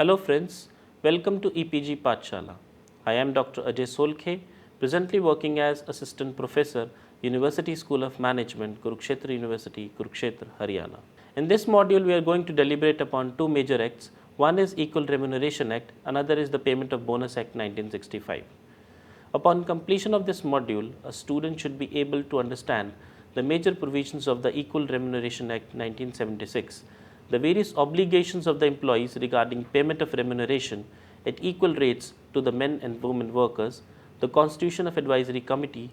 Hello friends, welcome to EPG Pathshala. I am Dr. Ajay Solkhe, presently working as Assistant Professor, University School of Management, Kurukshetra University, Kurukshetra, Haryana. In this module, we are going to deliberate upon two major acts. One is Equal Remuneration Act, another is the Payment of Bonus Act 1965. Upon completion of this module, a student should be able to understand the major provisions of the Equal Remuneration Act 1976, the various obligations of the employees regarding payment of remuneration at equal rates to the men and women workers, the constitution of advisory committee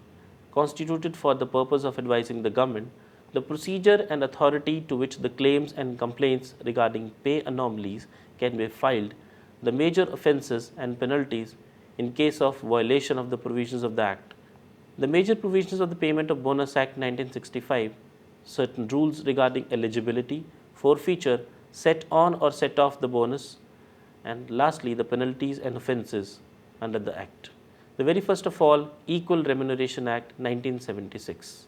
constituted for the purpose of advising the government, the procedure and authority to which the claims and complaints regarding pay anomalies can be filed, the major offences and penalties in case of violation of the provisions of the Act. The major provisions of the Payment of Bonus Act 1965, certain rules regarding eligibility, forfeiture, set on or set off the bonus, and lastly the penalties and offences under the Act. The very first of all, Equal Remuneration Act 1976.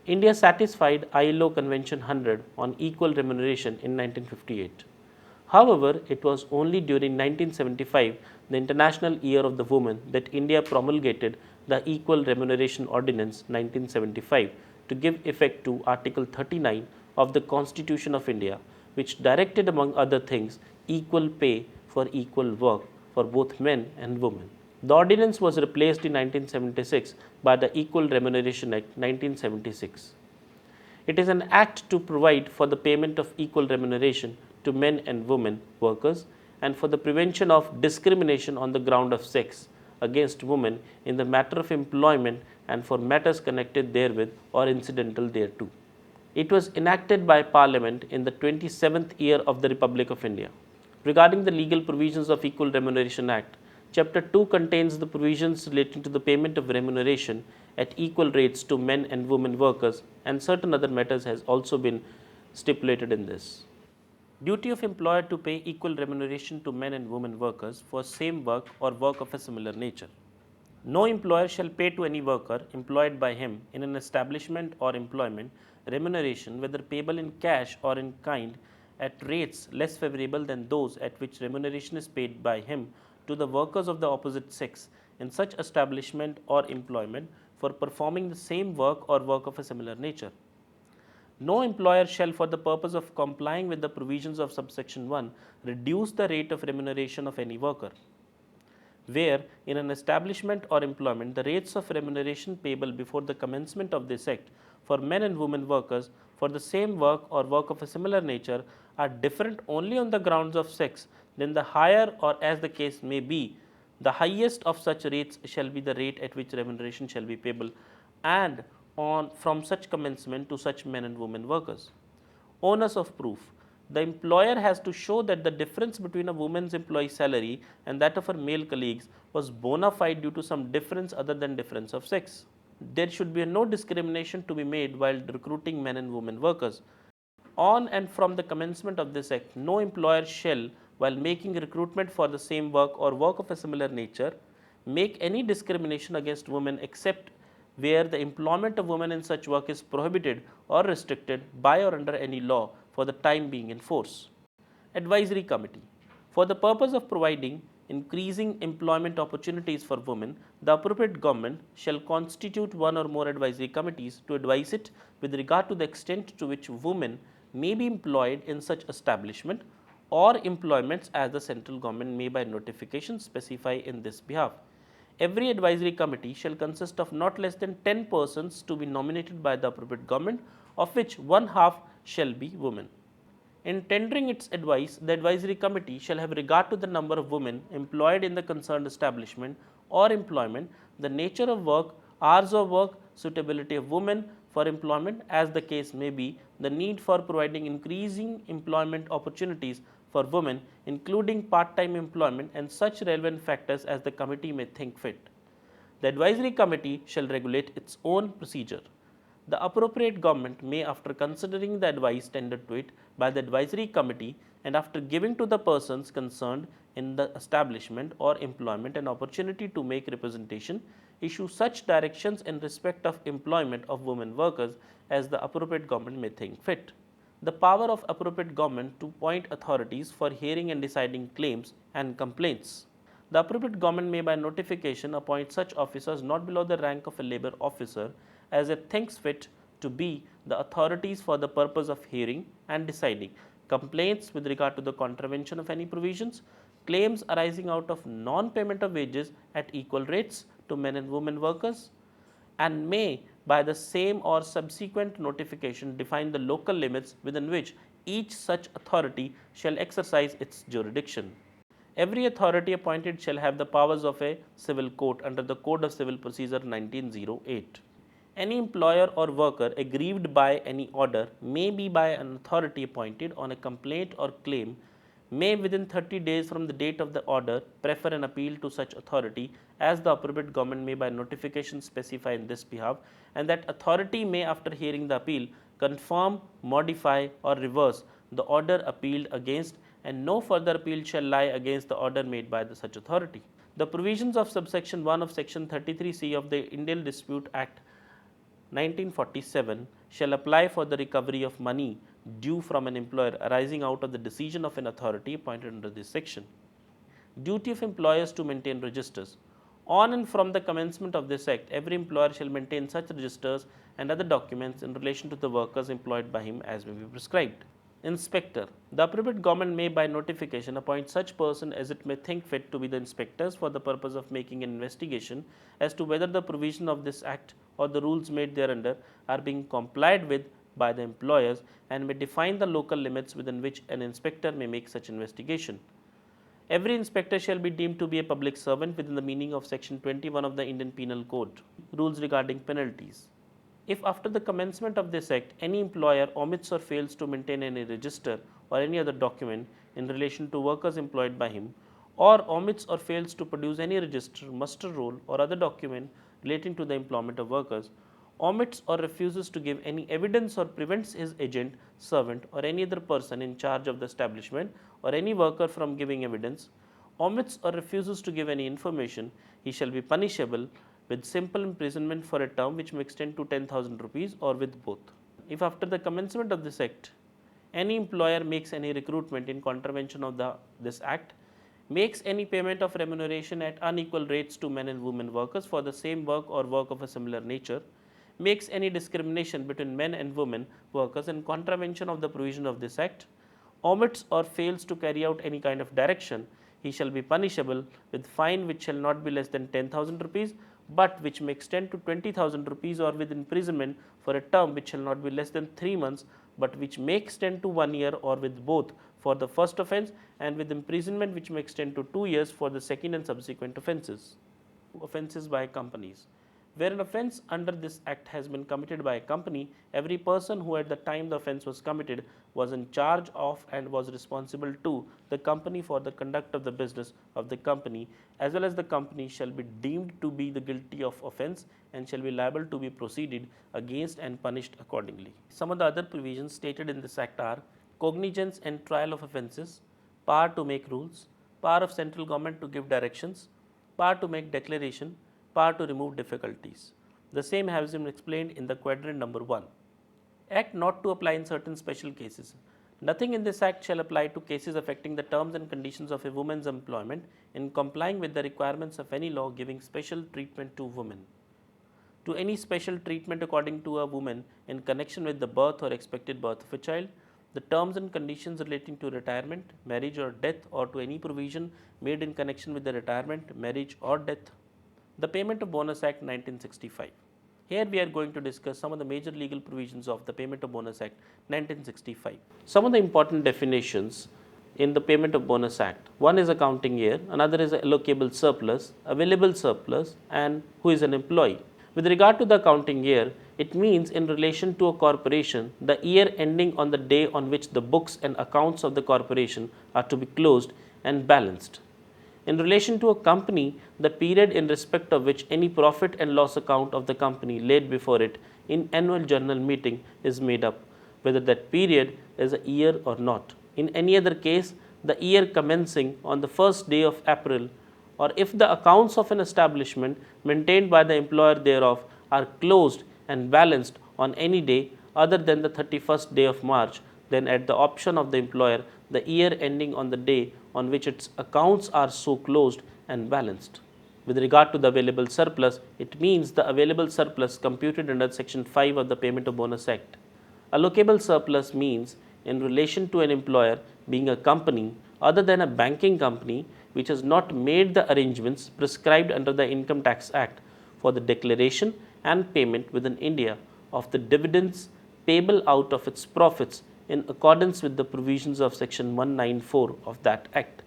India satisfied ILO Convention 100 on equal remuneration in 1958. However, it was only during 1975, the International Year of the Woman, that India promulgated the Equal Remuneration Ordinance 1975 to give effect to Article 39 of the Constitution of India, which directed among other things equal pay for equal work for both men and women. The ordinance was replaced in 1976 by the Equal Remuneration Act 1976. It is an act to provide for the payment of equal remuneration to men and women workers and for the prevention of discrimination on the ground of sex against women in the matter of employment and for matters connected therewith or incidental thereto. It was enacted by Parliament in the 27th year of the Republic of India. Regarding the legal provisions of Equal Remuneration Act, Chapter 2 contains the provisions relating to the payment of remuneration at equal rates to men and women workers, and certain other matters has also been stipulated in this. Duty of employer to pay equal remuneration to men and women workers for same work or work of a similar nature. No employer shall pay to any worker employed by him in an establishment or employment remuneration, whether payable in cash or in kind, at rates less favorable than those at which remuneration is paid by him to the workers of the opposite sex in such establishment or employment for performing the same work or work of a similar nature. No employer shall, for the purpose of complying with the provisions of subsection 1, reduce the rate of remuneration of any worker. Where, in an establishment or employment, the rates of remuneration payable before the commencement of this Act for men and women workers for the same work or work of a similar nature are different only on the grounds of sex, then the higher, or as the case may be, the highest of such rates shall be the rate at which remuneration shall be payable, and on from such commencement to such men and women workers. Onus of proof. The employer has to show that the difference between a woman's employee salary and that of her male colleagues was bona fide due to some difference other than difference of sex. There should be no discrimination to be made while recruiting men and women workers. On and from the commencement of this Act, no employer shall, while making recruitment for the same work or work of a similar nature, make any discrimination against women except where the employment of women in such work is prohibited or restricted by or under any law for the time being in force. Advisory Committee. For the purpose of providing increasing employment opportunities for women, the appropriate government shall constitute one or more advisory committees to advise it with regard to the extent to which women may be employed in such establishment or employments as the central government may by notification specify in this behalf. Every advisory committee shall consist of not less than 10 persons to be nominated by the appropriate government, of which one half shall be women. In tendering its advice, the advisory committee shall have regard to the number of women employed in the concerned establishment or employment, the nature of work, hours of work, suitability of women for employment as the case may be, the need for providing increasing employment opportunities for women, including part-time employment, and such relevant factors as the committee may think fit. The advisory committee shall regulate its own procedure. The appropriate government may, after considering the advice tendered to it by the advisory committee and after giving to the persons concerned in the establishment or employment an opportunity to make representation, issue such directions in respect of employment of women workers as the appropriate government may think fit. The power of appropriate government to appoint authorities for hearing and deciding claims and complaints. The appropriate government may by notification appoint such officers not below the rank of a labour officer as it thinks fit to be the authorities for the purpose of hearing and deciding complaints with regard to the contravention of any provisions, claims arising out of non-payment of wages at equal rates to men and women workers, and may by the same or subsequent notification define the local limits within which each such authority shall exercise its jurisdiction. Every authority appointed shall have the powers of a civil court under the Code of Civil Procedure 1908. Any employer or worker aggrieved by any order may be by an authority appointed on a complaint or claim may within 30 days from the date of the order prefer an appeal to such authority as the appropriate government may by notification specify in this behalf, and that authority may after hearing the appeal confirm, modify or reverse the order appealed against, and no further appeal shall lie against the order made by the such authority. The provisions of subsection 1 of section 33C of the Indian Dispute Act 1947 shall apply for the recovery of money due from an employer arising out of the decision of an authority appointed under this section. Duty of employers to maintain registers. On and from the commencement of this act, every employer shall maintain such registers and other documents in relation to the workers employed by him as may be prescribed. Inspector. The appropriate government may by notification appoint such person as it may think fit to be the inspectors for the purpose of making an investigation as to whether the provision of this act or the rules made thereunder are being complied with by the employers, and may define the local limits within which an inspector may make such investigation. Every inspector shall be deemed to be a public servant within the meaning of section 21 of the Indian Penal Code. Rules regarding penalties. If after the commencement of this act any employer omits or fails to maintain any register or any other document in relation to workers employed by him, or omits or fails to produce any register, muster roll or other document relating to the employment of workers, omits or refuses to give any evidence or prevents his agent, servant or any other person in charge of the establishment or any worker from giving evidence, omits or refuses to give any information, he shall be punishable with simple imprisonment for a term which may extend to 10,000 rupees or with both. If after the commencement of this act, any employer makes any recruitment in contravention of this act, makes any payment of remuneration at unequal rates to men and women workers for the same work or work of a similar nature, makes any discrimination between men and women workers in contravention of the provision of this act, omits or fails to carry out any kind of direction, he shall be punishable with fine which shall not be less than 10,000 rupees, but which may extend to 20,000 rupees, or with imprisonment for a term which shall not be less than 3 months, but which may extend to 1 year, or with both for the first offence, and with imprisonment which may extend to 2 years for the second and subsequent offences. Offences by companies. Where an offence under this act has been committed by a company, every person who at the time the offence was committed was in charge of and was responsible to the company for the conduct of the business of the company, as well as the company, shall be deemed to be the guilty of offence and shall be liable to be proceeded against and punished accordingly. Some of the other provisions stated in this act are cognizance and trial of offences, power to make rules, power of central government to give directions, power to make declaration, power to remove difficulties. The same has been explained in the quadrant number 1. Act not to apply in certain special cases. Nothing in this act shall apply to cases affecting the terms and conditions of a woman's employment in complying with the requirements of any law giving special treatment to women. To any special treatment according to a woman in connection with the birth or expected birth of a child, the terms and conditions relating to retirement, marriage or death, or to any provision made in connection with the retirement, marriage or death. The Payment of Bonus Act 1965. Here we are going to discuss some of the major legal provisions of the Payment of Bonus Act 1965. Some of the important definitions in the Payment of Bonus Act. One is accounting year, another is allocable surplus, available surplus, and who is an employee. With regard to the accounting year, it means in relation to a corporation, the year ending on the day on which the books and accounts of the corporation are to be closed and balanced. In relation to a company, the period in respect of which any profit and loss account of the company laid before it in annual general meeting is made up, whether that period is a year or not. In any other case, the year commencing on the first day of April, or if the accounts of an establishment maintained by the employer thereof are closed and balanced on any day other than the 31st day of March, then at the option of the employer, the year ending on the day on which its accounts are so closed and balanced. With regard to the available surplus, it means the available surplus computed under Section 5 of the Payment of Bonus Act. Allocable surplus means in relation to an employer being a company other than a banking company which has not made the arrangements prescribed under the Income Tax Act for the declaration and payment within India of the dividends payable out of its profits in accordance with the provisions of Section 194 of that Act.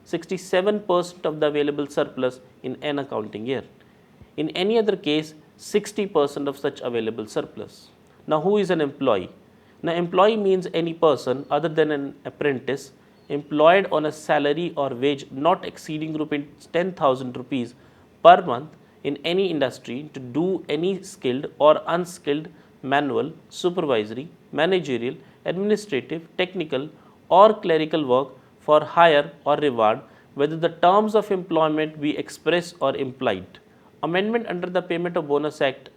67% of the available surplus in an accounting year. In any other case, 60% of such available surplus. Now, who is an employee? Now, employee means any person other than an apprentice employed on a salary or wage not exceeding ₹10,000 per month in any industry to do any skilled or unskilled manual, supervisory, managerial, administrative, technical or clerical work for hire or reward, whether the terms of employment be express or implied. Amendment under the Payment of Bonus Act,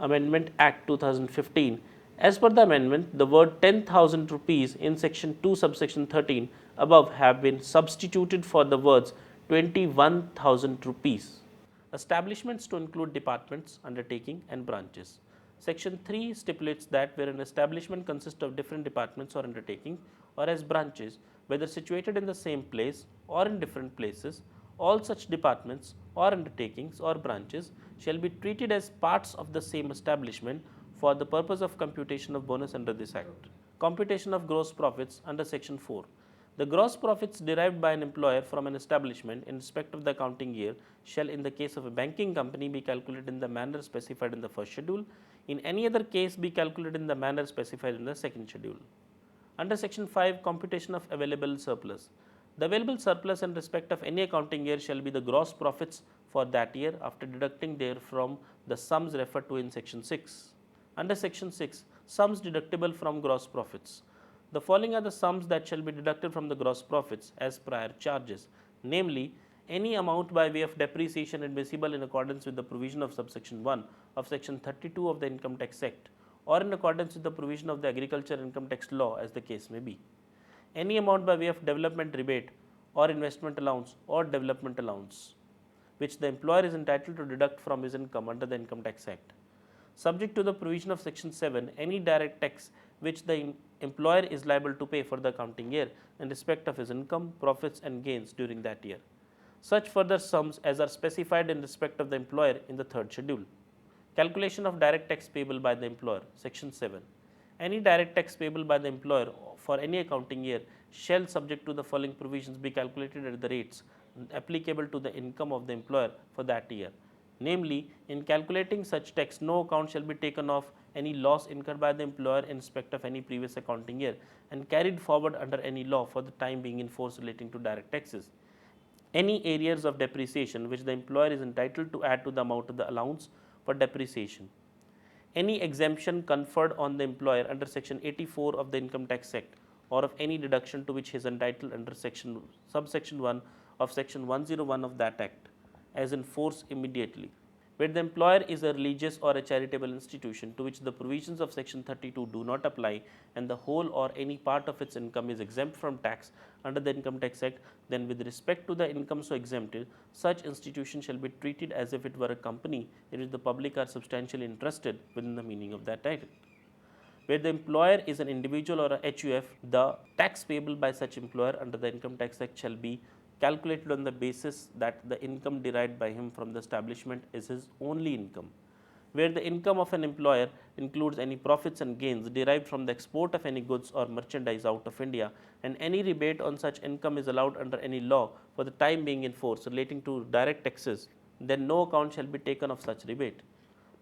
Amendment Act 2015. As per the amendment, the word 10,000 rupees in section 2 subsection 13 above have been substituted for the words 21,000 rupees. Establishments to include departments, undertaking and branches. Section 3 stipulates that where an establishment consists of different departments or undertakings or as branches, whether situated in the same place or in different places, all such departments or undertakings or branches shall be treated as parts of the same establishment for the purpose of computation of bonus under this Act. Computation of gross profits under Section 4. The gross profits derived by an employer from an establishment in respect of the accounting year shall in the case of a banking company be calculated in the manner specified in the first schedule, in any other case be calculated in the manner specified in the second schedule. Under Section 5, computation of available surplus. The available surplus in respect of any accounting year shall be the gross profits for that year after deducting therefrom the sums referred to in Section 6. Under Section 6, sums deductible from gross profits. The following are the sums that shall be deducted from the gross profits as prior charges, namely, any amount by way of depreciation admissible in accordance with the provision of subsection 1 of Section 32 of the Income Tax Act or in accordance with the provision of the Agriculture Income Tax Law as the case may be. Any amount by way of development rebate or investment allowance or development allowance which the employer is entitled to deduct from his income under the Income Tax Act. Subject to the provision of Section 7, any direct tax which the employer is liable to pay for the accounting year in respect of his income, profits and gains during that year. Such further sums as are specified in respect of the employer in the third schedule. Calculation of direct tax payable by the employer, Section 7. Any direct tax payable by the employer for any accounting year shall, subject to the following provisions, be calculated at the rates applicable to the income of the employer for that year. Namely, in calculating such tax, no account shall be taken of any loss incurred by the employer in respect of any previous accounting year and carried forward under any law for the time being in force relating to direct taxes. Any arrears of depreciation which the employer is entitled to add to the amount of the allowance for depreciation. Any exemption conferred on the employer under Section 84 of the Income Tax Act or of any deduction to which he is entitled under subsection 1 of Section 101 of that Act as in force immediately. Where the employer is a religious or a charitable institution to which the provisions of Section 32 do not apply and the whole or any part of its income is exempt from tax under the Income Tax Act, then with respect to the income so exempted, such institution shall be treated as if it were a company in which the public are substantially interested within the meaning of that Act. Where the employer is an individual or a HUF, the tax payable by such employer under the Income Tax Act shall be calculated on the basis that the income derived by him from the establishment is his only income. Where the income of an employer includes any profits and gains derived from the export of any goods or merchandise out of India, and any rebate on such income is allowed under any law for the time being in force relating to direct taxes, then no account shall be taken of such rebate.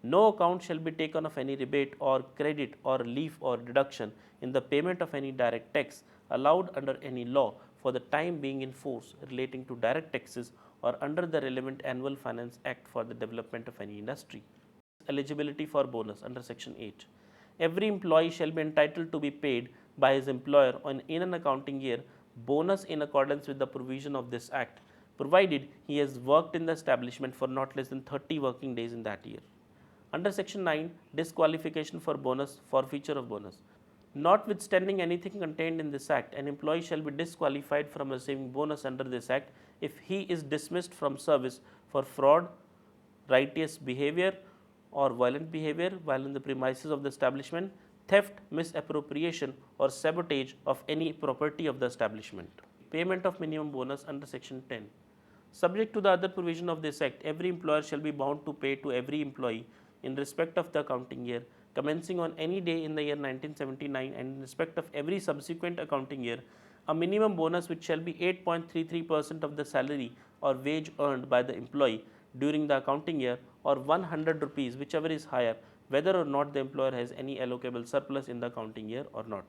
No account shall be taken of any rebate or credit or relief or deduction in the payment of any direct tax allowed under any law for the time being in force relating to direct taxes or under the relevant Annual Finance Act for the development of any industry. Eligibility for bonus under Section 8. Every employee shall be entitled to be paid by his employer in an accounting year bonus in accordance with the provision of this Act, provided he has worked in the establishment for not less than 30 working days in that year. Under Section 9, disqualification for bonus, forfeiture of bonus. Notwithstanding anything contained in this Act, an employee shall be disqualified from receiving bonus under this Act if he is dismissed from service for fraud, righteous behavior, or violent behavior while in the premises of the establishment, theft, misappropriation, or sabotage of any property of the establishment. Payment of minimum bonus under Section 10. Subject to the other provision of this Act, every employer shall be bound to pay to every employee in respect of the accounting year commencing on any day in the year 1979 and in respect of every subsequent accounting year a minimum bonus which shall be 8.33% of the salary or wage earned by the employee during the accounting year, or 100 rupees, whichever is higher, whether or not the employer has any allocable surplus in the accounting year or not.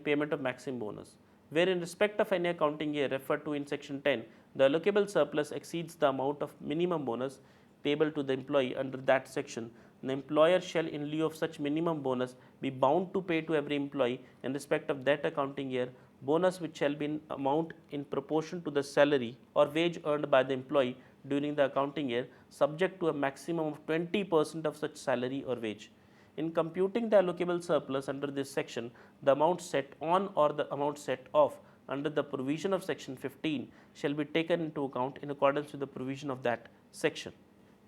Payment of maximum bonus, where in respect of any accounting year referred to in Section 10, the allocable surplus exceeds the amount of minimum bonus payable to the employee under that section, the employer shall, in lieu of such minimum bonus, be bound to pay to every employee in respect of that accounting year bonus which shall be in amount in proportion to the salary or wage earned by the employee during the accounting year, subject to a maximum of 20% of such salary or wage. In computing the allocable surplus under this section, the amount set on or the amount set off under the provision of Section 15 shall be taken into account in accordance with the provision of that section.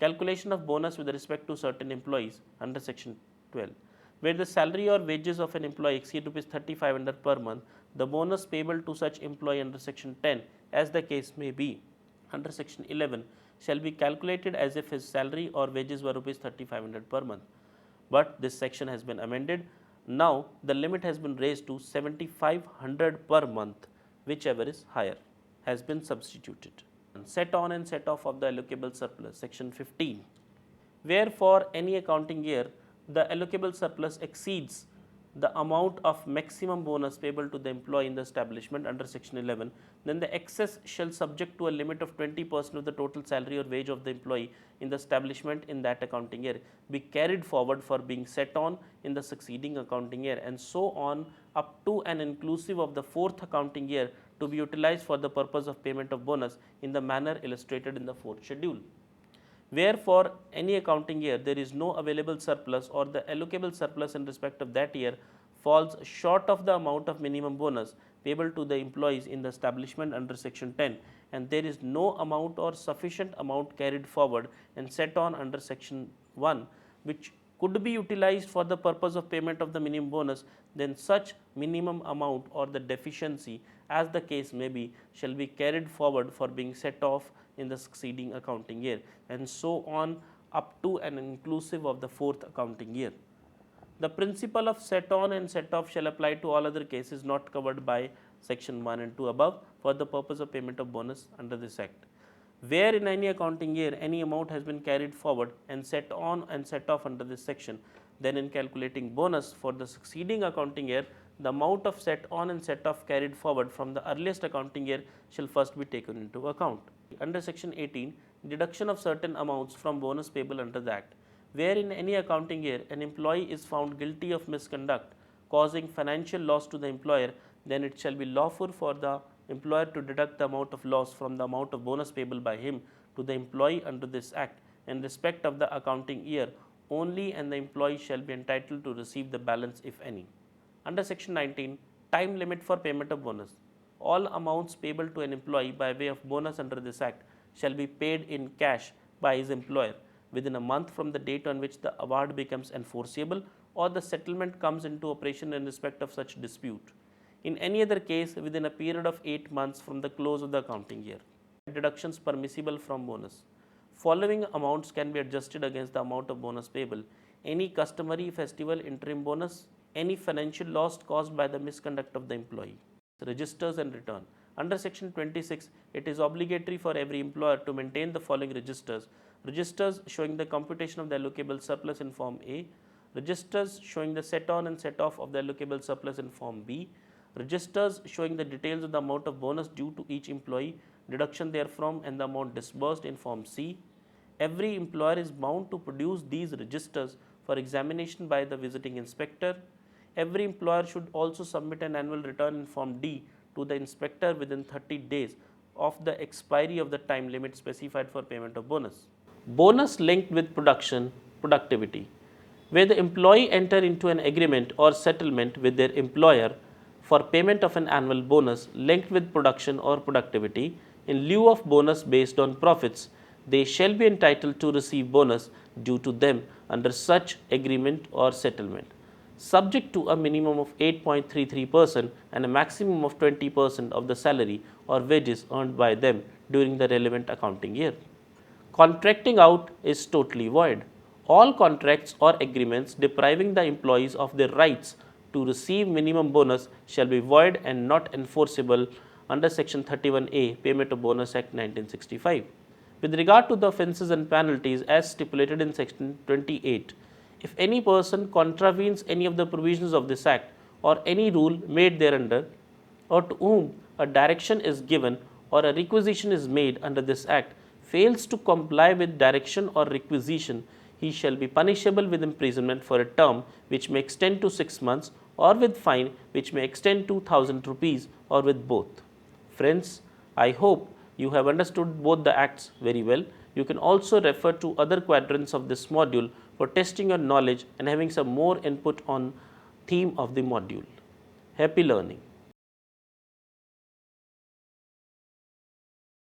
Calculation of bonus with respect to certain employees under Section 12. Where the salary or wages of an employee exceed Rs 3,500 per month, the bonus payable to such employee under Section 10, as the case may be, under Section 11, shall be calculated as if his salary or wages were Rs 3,500 per month. But this section has been amended. Now the limit has been raised to 7,500 per month, whichever is higher, has been substituted. Set on and set off of the allocable surplus, Section 15. Where for any accounting year the allocable surplus exceeds the amount of maximum bonus payable to the employee in the establishment under Section 11, then the excess shall, subject to a limit of 20% of the total salary or wage of the employee in the establishment in that accounting year, be carried forward for being set on in the succeeding accounting year, and so on up to and inclusive of the fourth accounting year, to be utilized for the purpose of payment of bonus in the manner illustrated in the fourth schedule. Where for any accounting year there is no available surplus, or the allocable surplus in respect of that year falls short of the amount of minimum bonus payable to the employees in the establishment under Section 10, and there is no amount or sufficient amount carried forward and set on under Section 1 which could be utilized for the purpose of payment of the minimum bonus, then such minimum amount or the deficiency, as the case may be, shall be carried forward for being set off in the succeeding accounting year, and so on up to and inclusive of the fourth accounting year. The principle of set on and set off shall apply to all other cases not covered by Section 1 and 2 above for the purpose of payment of bonus under this Act. Where in any accounting year any amount has been carried forward and set on and set off under this section, then in calculating bonus for the succeeding accounting year, the amount of set on and set off carried forward from the earliest accounting year shall first be taken into account. Under Section 18, deduction of certain amounts from bonus payable under the Act. Where in any accounting year an employee is found guilty of misconduct causing financial loss to the employer, then it shall be lawful for the employer to deduct the amount of loss from the amount of bonus payable by him to the employee under this Act in respect of the accounting year only, and the employee shall be entitled to receive the balance if any. Under Section 19, time limit for payment of bonus. All amounts payable to an employee by way of bonus under this Act shall be paid in cash by his employer within a month from the date on which the award becomes enforceable or the settlement comes into operation in respect of such dispute. In any other case, within a period of 8 months from the close of the accounting year. Deductions permissible from bonus. Following amounts can be adjusted against the amount of bonus payable: any customary festival interim bonus, any financial loss caused by the misconduct of the employee. Registers and return. Under Section 26, it is obligatory for every employer to maintain the following registers: registers showing the computation of the allocable surplus in Form A, registers showing the set on and set off of the allocable surplus in Form B, registers showing the details of the amount of bonus due to each employee, deduction therefrom, and the amount disbursed in Form C. Every employer is bound to produce these registers for examination by the visiting inspector. Every employer should also submit an annual return in Form D to the inspector within 30 days of the expiry of the time limit specified for payment of bonus. Bonus linked with productivity. where the employee enter into an agreement or settlement with their employer for payment of an annual bonus linked with production or productivity in lieu of bonus based on profits, they shall be entitled to receive bonus due to them under such agreement or settlement, subject to a minimum of 8.33% and a maximum of 20% of the salary or wages earned by them during the relevant accounting year. Contracting out is totally void. All contracts or agreements depriving the employees of their rights to receive minimum bonus shall be void and not enforceable under Section 31A Payment of Bonus Act 1965. With regard to the offences and penalties as stipulated in Section 28, if any person contravenes any of the provisions of this Act or any rule made thereunder, or to whom a direction is given or a requisition is made under this Act, fails to comply with direction or requisition, he shall be punishable with imprisonment for a term which may extend to 6 months, or with fine which may extend to 1000 rupees, or with both. Friends, I hope you have understood both the acts very well. You can also refer to other quadrants of this module for testing your knowledge and having some more input on theme of the module. Happy learning.